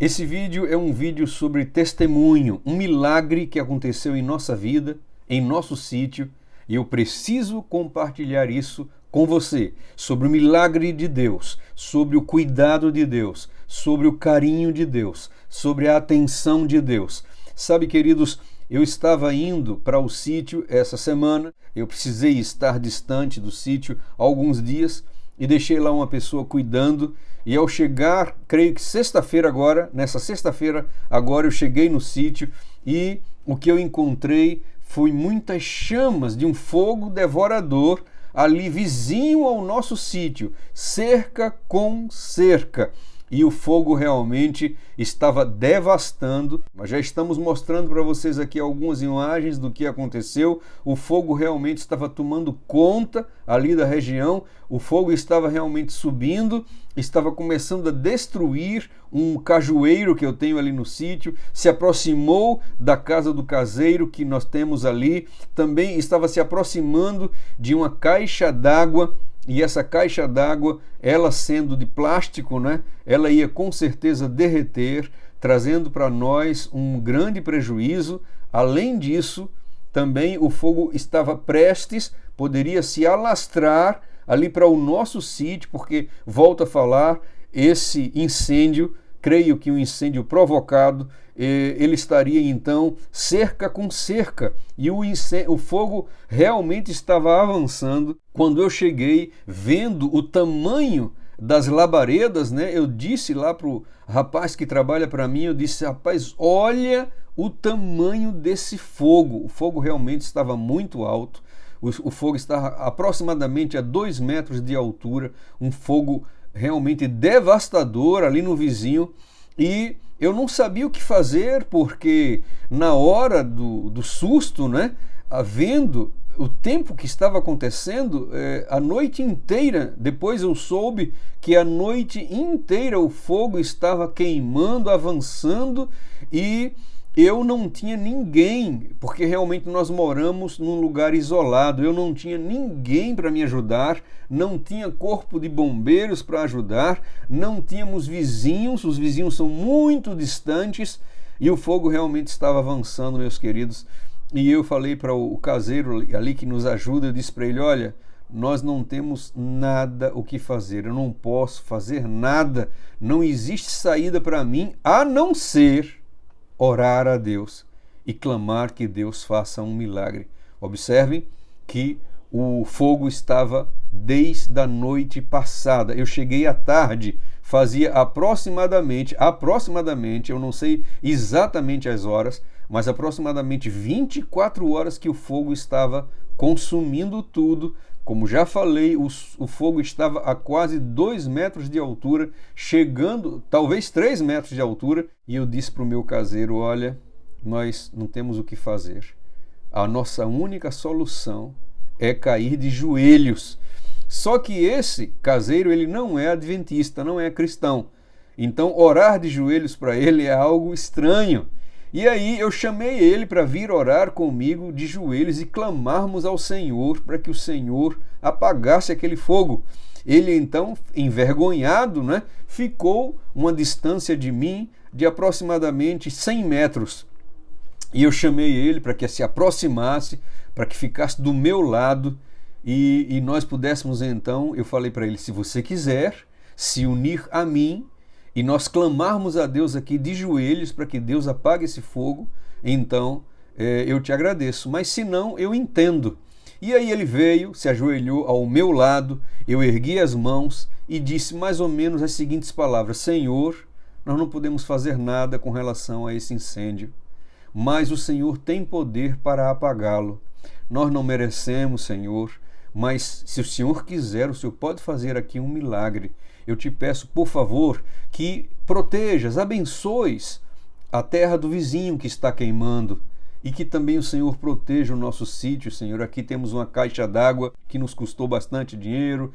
Esse vídeo é um vídeo sobre testemunho, um milagre que aconteceu em nossa vida, em nosso sítio, e eu preciso compartilhar isso com você, sobre o milagre de Deus, sobre o cuidado de Deus, sobre o carinho de Deus, sobre a atenção de Deus. Sabe, queridos, eu estava indo para o sítio essa semana, eu precisei estar distante do sítio alguns dias e deixei lá uma pessoa cuidando. E ao chegar, creio que nessa sexta-feira agora eu cheguei no sítio e o que eu encontrei foi muitas chamas de um fogo devorador ali vizinho ao nosso sítio, cerca com cerca. E o fogo realmente estava devastando. Mas já estamos mostrando para vocês aqui algumas imagens do que aconteceu. O fogo realmente estava tomando conta ali da região. O fogo estava realmente subindo, estava começando a destruir um cajueiro que eu tenho ali no sítio. Se aproximou da casa do caseiro que nós temos ali. Também estava se aproximando de uma caixa d'água. E essa caixa d'água, ela sendo de plástico, né, ela ia com certeza derreter, trazendo para nós um grande prejuízo. Além disso, também o fogo estava prestes, poderia se alastrar ali para o nosso sítio, porque, volto a falar, esse incêndio, creio que um incêndio provocado, ele estaria então cerca com cerca, e o fogo realmente estava avançando. Quando eu cheguei, vendo o tamanho das labaredas, né, eu disse lá para o rapaz que trabalha para mim, eu disse: rapaz, olha o tamanho desse fogo. O fogo realmente estava muito alto, o fogo estava aproximadamente a 2 metros de altura, um fogo realmente devastador ali no vizinho. E eu não sabia o que fazer, porque na hora do susto, né, vendo o tempo que estava acontecendo, a noite inteira, depois eu soube que a noite inteira o fogo estava queimando, avançando, e eu não tinha ninguém, porque realmente nós moramos num lugar isolado, eu não tinha ninguém para me ajudar, não tinha corpo de bombeiros para ajudar, não tínhamos vizinhos, os vizinhos são muito distantes, e o fogo realmente estava avançando, meus queridos. E eu falei para o caseiro ali que nos ajuda, eu disse para ele: olha, nós não temos nada o que fazer, eu não posso fazer nada, não existe saída para mim, a não ser orar a Deus e clamar que Deus faça um milagre. Observem que o fogo estava desde a noite passada. Eu cheguei à tarde, fazia aproximadamente, eu não sei exatamente as horas, mas aproximadamente 24 horas que o fogo estava consumindo tudo. Como já falei, o fogo estava a quase 2 metros de altura, chegando talvez 3 metros de altura, e eu disse para o meu caseiro: olha, nós não temos o que fazer. A nossa única solução é cair de joelhos. Só que esse caseiro, ele não é adventista, não é cristão. Então, orar de joelhos para ele é algo estranho. E aí eu chamei ele para vir orar comigo de joelhos e clamarmos ao Senhor para que o Senhor apagasse aquele fogo. Ele então, envergonhado, né, ficou uma distância de mim de aproximadamente 100 metros. E eu chamei ele para que se aproximasse, para que ficasse do meu lado e nós pudéssemos então, eu falei para ele: se você quiser se unir a mim, e nós clamarmos a Deus aqui de joelhos para que Deus apague esse fogo, então eu te agradeço, mas se não, eu entendo. E aí ele veio, se ajoelhou ao meu lado, eu ergui as mãos e disse mais ou menos as seguintes palavras: Senhor, nós não podemos fazer nada com relação a esse incêndio, mas o Senhor tem poder para apagá-lo. Nós não merecemos, Senhor, mas se o Senhor quiser, o Senhor pode fazer aqui um milagre. Eu te peço, por favor, que protejas, abençoes a terra do vizinho que está queimando, e que também o Senhor proteja o nosso sítio, Senhor. Aqui temos uma caixa d'água que nos custou bastante dinheiro,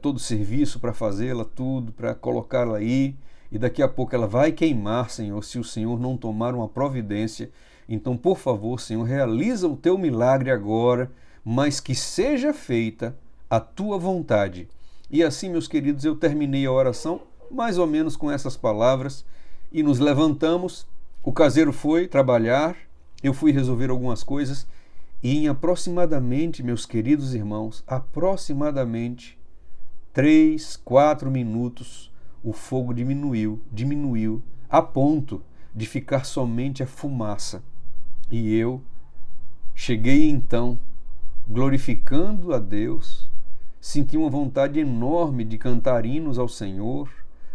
todo o serviço para fazê-la, tudo, para colocá-la aí, e daqui a pouco ela vai queimar, Senhor, se o Senhor não tomar uma providência. Então, por favor, Senhor, realiza o teu milagre agora, mas que seja feita a tua vontade. E assim, meus queridos, eu terminei a oração mais ou menos com essas palavras, e nos levantamos. O caseiro foi trabalhar, eu fui resolver algumas coisas e em aproximadamente, meus queridos irmãos, aproximadamente 3, 4 minutos, o fogo diminuiu a ponto de ficar somente a fumaça. E eu cheguei então, glorificando a Deus, senti uma vontade enorme de cantar hinos ao Senhor,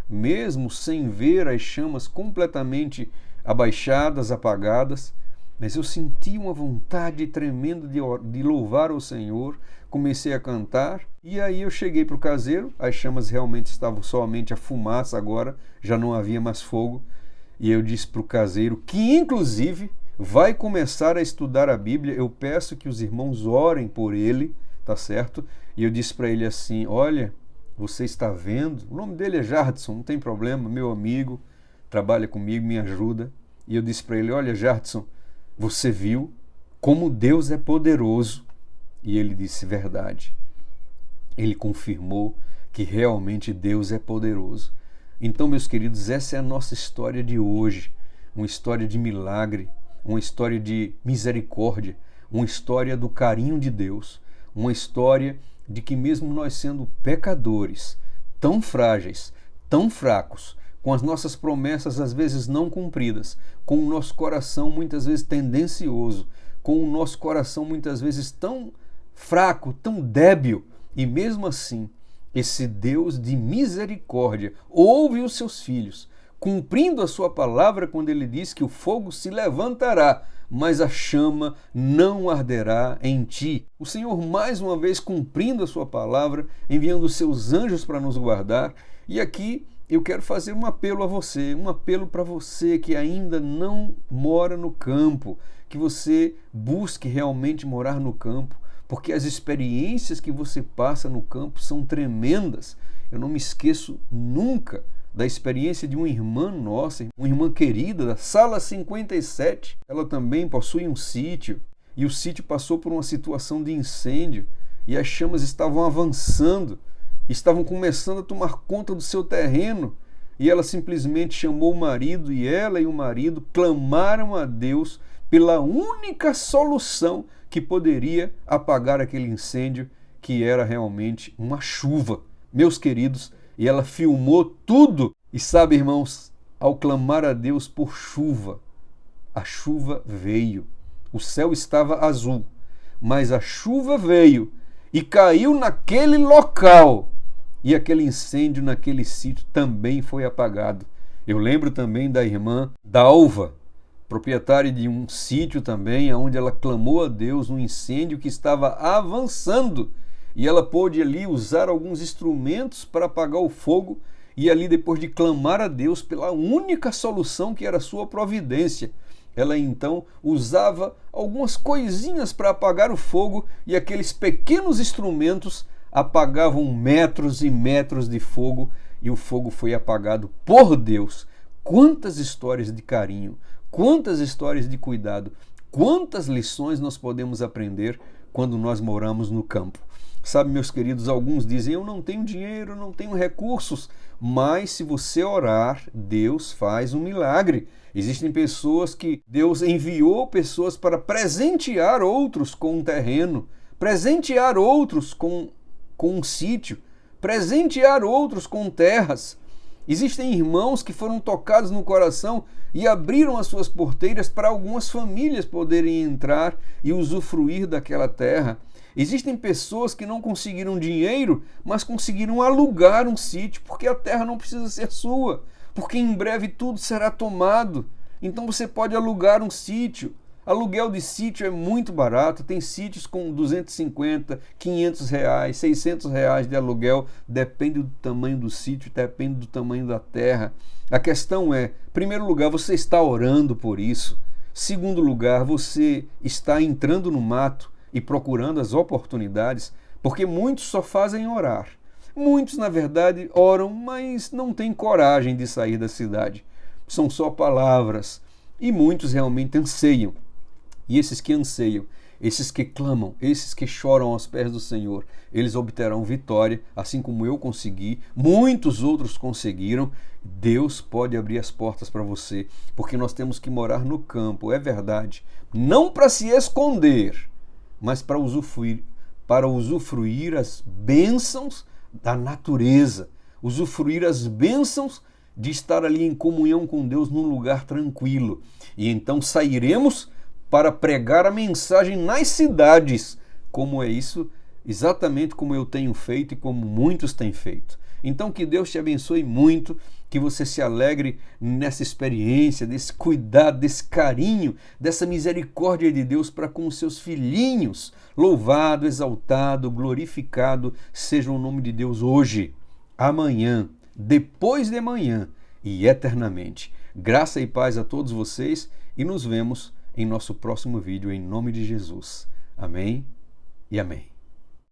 mesmo sem ver as chamas completamente abaixadas, apagadas, mas eu senti uma vontade tremenda de louvar ao Senhor, comecei a cantar, e aí eu cheguei para o caseiro, as chamas realmente estavam somente a fumaça agora, já não havia mais fogo, e eu disse para o caseiro, que inclusive vai começar a estudar a Bíblia, eu peço que os irmãos orem por ele, tá certo? E eu disse para ele assim, olha, você está vendo? O nome dele é Jardson, não tem problema, meu amigo, trabalha comigo, me ajuda. E eu disse para ele, olha Jardson, você viu como Deus é poderoso? E ele disse, verdade. Ele confirmou que realmente Deus é poderoso. Então, meus queridos, essa é a nossa história de hoje, uma história de milagre, uma história de misericórdia, uma história do carinho de Deus, uma história de que mesmo nós sendo pecadores, tão frágeis, tão fracos, com as nossas promessas às vezes não cumpridas, com o nosso coração muitas vezes tendencioso, com o nosso coração muitas vezes tão fraco, tão débil, e mesmo assim, esse Deus de misericórdia ouve os seus filhos, cumprindo a sua palavra quando ele diz que o fogo se levantará, mas a chama não arderá em ti. O Senhor mais uma vez cumprindo a sua palavra, enviando os seus anjos para nos guardar. E aqui eu quero fazer um apelo a você, um apelo para você que ainda não mora no campo, que você busque realmente morar no campo, porque as experiências que você passa no campo são tremendas. Eu não me esqueço nunca da experiência de uma irmã nossa, uma irmã querida, da Sala 57. Ela também possui um sítio, e o sítio passou por uma situação de incêndio, e as chamas estavam avançando, estavam começando a tomar conta do seu terreno, e ela simplesmente chamou o marido, e ela e o marido clamaram a Deus pela única solução que poderia apagar aquele incêndio, que era realmente uma chuva. Meus queridos, e ela filmou tudo. E sabe, irmãos, ao clamar a Deus por chuva, a chuva veio. O céu estava azul, mas a chuva veio e caiu naquele local. E aquele incêndio naquele sítio também foi apagado. Eu lembro também da irmã Dalva, proprietária de um sítio também, onde ela clamou a Deus no incêndio que estava avançando. E ela pôde ali usar alguns instrumentos para apagar o fogo, e ali depois de clamar a Deus pela única solução que era a sua providência, ela então usava algumas coisinhas para apagar o fogo, e aqueles pequenos instrumentos apagavam metros e metros de fogo, e o fogo foi apagado por Deus. Quantas histórias de carinho, quantas histórias de cuidado, quantas lições nós podemos aprender quando nós moramos no campo. Sabe, meus queridos, alguns dizem, eu não tenho dinheiro, não tenho recursos, mas se você orar, Deus faz um milagre. Existem pessoas que Deus enviou pessoas para presentear outros com um terreno, presentear outros com um sítio, presentear outros com terras. Existem irmãos que foram tocados no coração e abriram as suas porteiras para algumas famílias poderem entrar e usufruir daquela terra. Existem pessoas que não conseguiram dinheiro, mas conseguiram alugar um sítio, porque a terra não precisa ser sua, porque em breve tudo será tomado. Então você pode alugar um sítio. Aluguel de sítio é muito barato, tem sítios com 250, 500 reais, 600 reais de aluguel, depende do tamanho do sítio, depende do tamanho da terra. A questão é, em primeiro lugar, você está orando por isso. Segundo lugar, você está entrando no mato e procurando as oportunidades, porque muitos só fazem orar. Muitos, na verdade, oram, mas não têm coragem de sair da cidade. São só palavras. E muitos realmente anseiam. E esses que anseiam, esses que clamam, esses que choram aos pés do Senhor, eles obterão vitória, assim como eu consegui, muitos outros conseguiram. Deus pode abrir as portas para você, porque nós temos que morar no campo, é verdade, não para se esconder, mas para usufruir as bênçãos da natureza, usufruir as bênçãos de estar ali em comunhão com Deus num lugar tranquilo. E então sairemos para pregar a mensagem nas cidades, como é isso, exatamente como eu tenho feito e como muitos têm feito. Então que Deus te abençoe muito, que você se alegre nessa experiência, desse cuidado, desse carinho, dessa misericórdia de Deus para com os seus filhinhos. Louvado, exaltado, glorificado seja o nome de Deus hoje, amanhã, depois de amanhã e eternamente. Graça e paz a todos vocês e nos vemos em nosso próximo vídeo em nome de Jesus. Amém e amém.